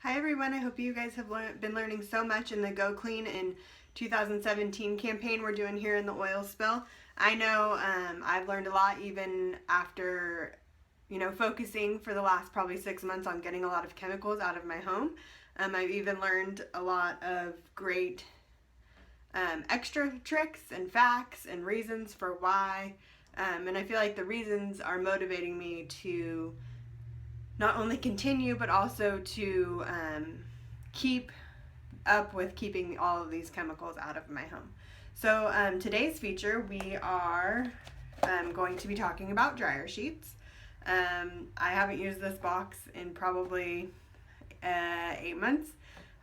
Hi everyone, I hope you guys have been learning so much in the Go Clean in 2017 campaign we're doing here in the oil spill. I know I've learned a lot even after, focusing for the last probably 6 months on getting a lot of chemicals out of my home. I've even learned a lot of great extra tricks and facts and reasons for why. And I feel like the reasons are motivating me to not only continue but also to keep up with keeping all of these chemicals out of my home. So today's feature, we are going to be talking about dryer sheets. I haven't used this box in probably 8 months.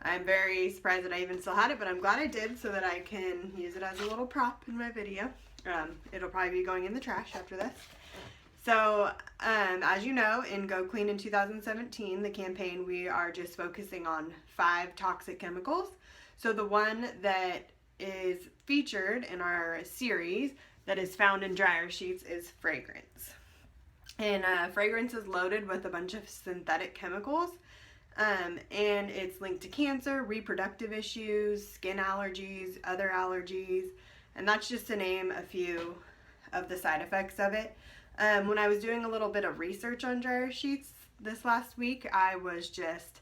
I'm very surprised that I even still had it, but I'm glad I did so that I can use it as a little prop in my video. It'll probably be going in the trash after this. So, as you know, in Go Clean in 2017, the campaign, we are just focusing on 5 toxic chemicals. So the one that is featured in our series that is found in dryer sheets is fragrance. And fragrance is loaded with a bunch of synthetic chemicals, and it's linked to cancer, reproductive issues, skin allergies, other allergies, and that's just to name a few of the side effects of it. When I was doing a little bit of research on dryer sheets this last week, I was just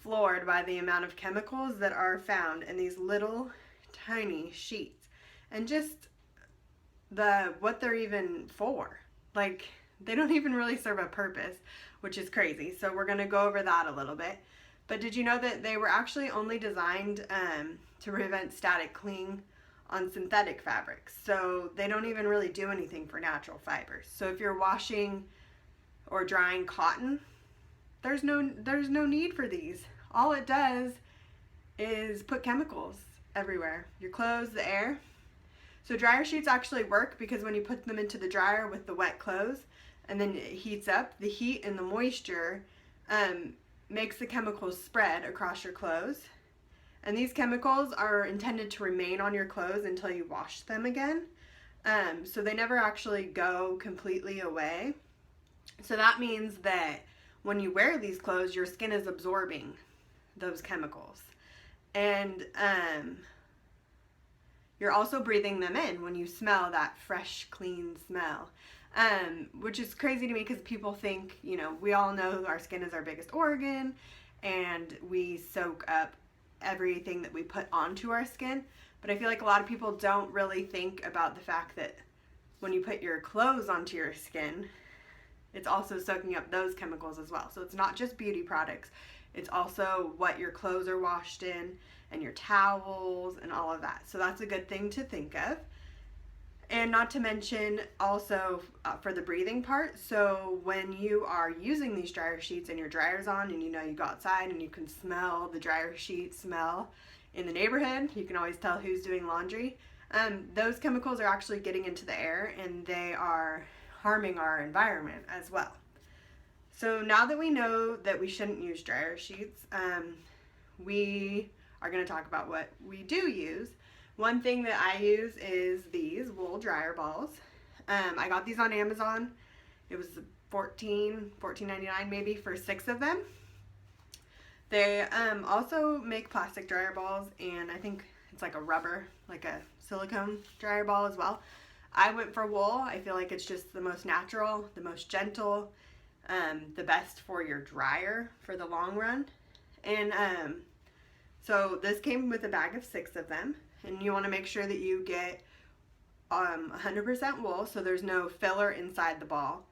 floored by the amount of chemicals that are found in these little tiny sheets and just what they're even for. Like, they don't even really serve a purpose, which is crazy. So we're going to go over that a little bit. But did you know that they were actually only designed to prevent static cling on synthetic fabrics? So they don't even really do anything for natural fibers. So if you're washing or drying cotton, there's no need for these. All it does is put chemicals everywhere. Your clothes, the air. So dryer sheets actually work because when you put them into the dryer with the wet clothes and then it heats up, the heat and the moisture makes the chemicals spread across your clothes. And these chemicals are intended to remain on your clothes until you wash them again. So they never actually go completely away. So that means that when you wear these clothes, your skin is absorbing those chemicals. And you're also breathing them in when you smell that fresh, clean smell. Which is crazy to me because people think, we all know our skin is our biggest organ and we soak up everything that we put onto our skin. But I feel like a lot of people don't really think about the fact that when you put your clothes onto your skin, it's also soaking up those chemicals as well. So it's not just beauty products, it's also what your clothes are washed in and your towels and all of that. So that's a good thing to think of. And not to mention also for the breathing part, so when you are using these dryer sheets and your dryer's on and you go outside and you can smell the dryer sheet smell in the neighborhood, you can always tell who's doing laundry. Those chemicals are actually getting into the air and they are harming our environment as well. So now that we know that we shouldn't use dryer sheets, we are going to talk about what we do use. One thing that I use is these wool dryer balls. I got these on Amazon. It was $14.99 maybe for 6 of them. They also make plastic dryer balls, and I think it's like a rubber, like a silicone dryer ball as well. I went for wool. I feel like it's just the most natural, the most gentle, the best for your dryer for the long run. And so this came with a bag of 6 of them. And you want to make sure that you get 100% wool, so there's no filler inside the ball,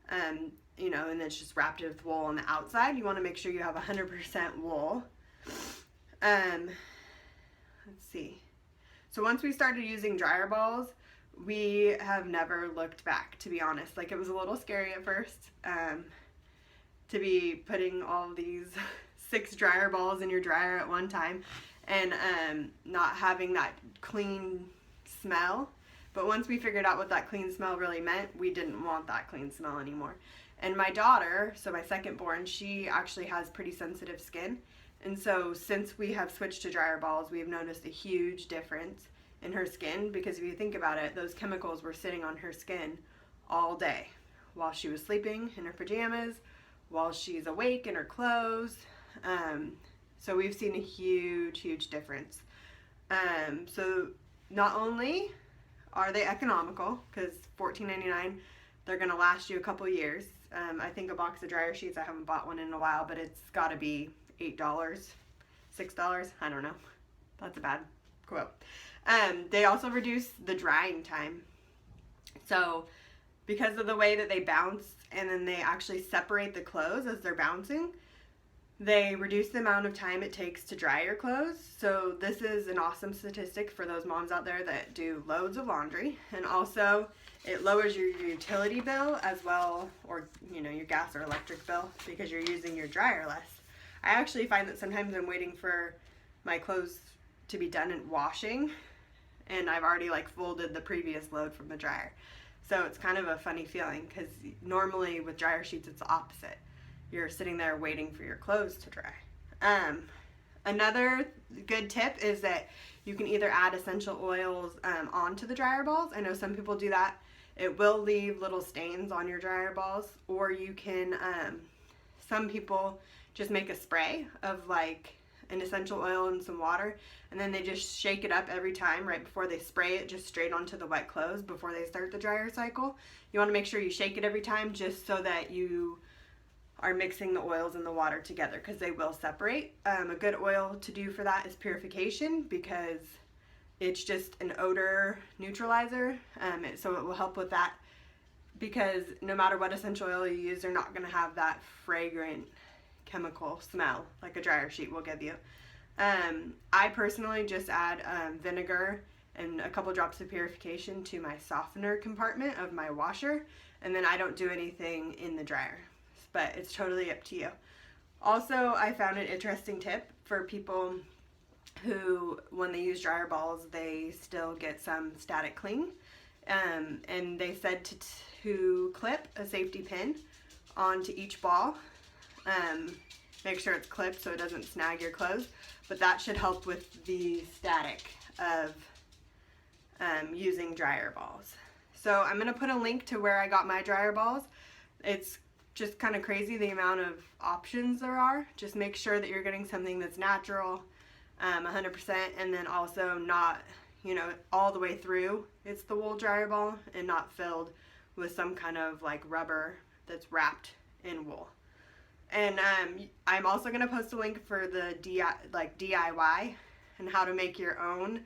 and it's just wrapped with wool on the outside. You want to make sure you have 100% wool. Let's see. So once we started using dryer balls, we have never looked back, to be honest. Like, it was a little scary at first to be putting all these 6 dryer balls in your dryer at one time and not having that clean smell. But once we figured out what that clean smell really meant, we didn't want that clean smell anymore. And my daughter, so my second born, she actually has pretty sensitive skin. And so since we have switched to dryer balls, we've noticed a huge difference in her skin, because if you think about it, those chemicals were sitting on her skin all day while she was sleeping in her pajamas, while she's awake in her clothes. So we've seen a huge difference. So not only are they economical, because $14.99, they're going to last you a couple years. I think a box of dryer sheets, I haven't bought one in a while, but it's got to be $8, $6, I don't know. That's a bad quote. They also reduce the drying time. So because of the way that they bounce and then they actually separate the clothes as they're bouncing, they reduce the amount of time it takes to dry your clothes. So this is an awesome statistic for those moms out there that do loads of laundry. And also it lowers your utility bill as well, or your gas or electric bill, because you're using your dryer less. I actually find that sometimes I'm waiting for my clothes to be done and washing, and I've already folded the previous load from the dryer. So it's kind of a funny feeling, because normally with dryer sheets it's the opposite. You're sitting there waiting for your clothes to dry. Another good tip is that you can either add essential oils onto the dryer balls. I know some people do that. It will leave little stains on your dryer balls, or you can, some people just make a spray of an essential oil and some water, and then they just shake it up every time right before they spray it just straight onto the wet clothes before they start the dryer cycle. You want to make sure you shake it every time, just so that you are mixing the oils and the water together, because they will separate. A good oil to do for that is Purification, because it's just an odor neutralizer, so it will help with that, because no matter what essential oil you use, they're not going to have that fragrant chemical smell like a dryer sheet will give you. I personally just add vinegar and a couple drops of Purification to my softener compartment of my washer, and then I don't do anything in the dryer, but it's totally up to you. Also, I found an interesting tip for people who, when they use dryer balls, they still get some static cling, and they said to clip a safety pin onto each ball. Make sure it's clipped so it doesn't snag your clothes, but that should help with the static of using dryer balls. So I'm going to put a link to where I got my dryer balls. It's just kind of crazy the amount of options there are. Just make sure that you're getting something that's natural, 100%, and then also not, all the way through it's the wool dryer ball and not filled with some kind of rubber that's wrapped in wool. And I'm also going to post a link for the DIY and how to make your own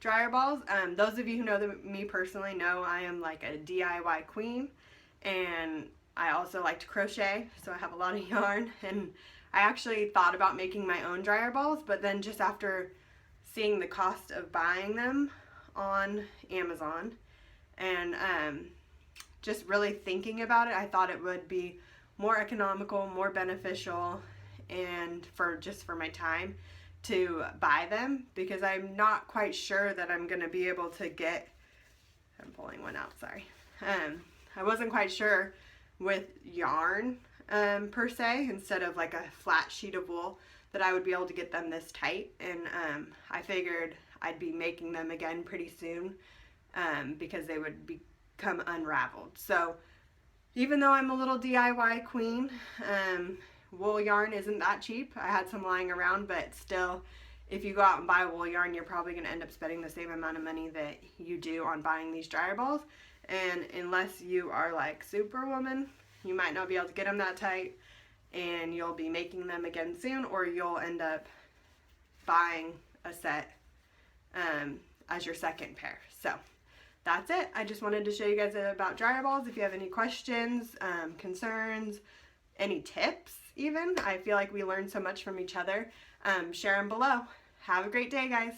dryer balls. Those of you who know me personally know I am a DIY queen, and I also like to crochet, so I have a lot of yarn, and I actually thought about making my own dryer balls, but then just after seeing the cost of buying them on Amazon and just really thinking about it, I thought it would be more economical, more beneficial, and for my time to buy them, because I'm not quite sure that I'm going to be able to get, I'm pulling one out, sorry. I wasn't quite sure with yarn per se, instead of a flat sheet of wool, that I would be able to get them this tight, and I figured I'd be making them again pretty soon, because they would become unraveled. So even though I'm a little DIY queen, wool yarn isn't that cheap. I had some lying around, but still, if you go out and buy wool yarn, you're probably going to end up spending the same amount of money that you do on buying these dryer balls. And unless you are Superwoman, you might not be able to get them that tight, and you'll be making them again soon, or you'll end up buying a set as your second pair. So that's it. I just wanted to show you guys about dryer balls. If you have any questions, concerns, any tips even, I feel like we learn so much from each other, share them below. Have a great day, guys.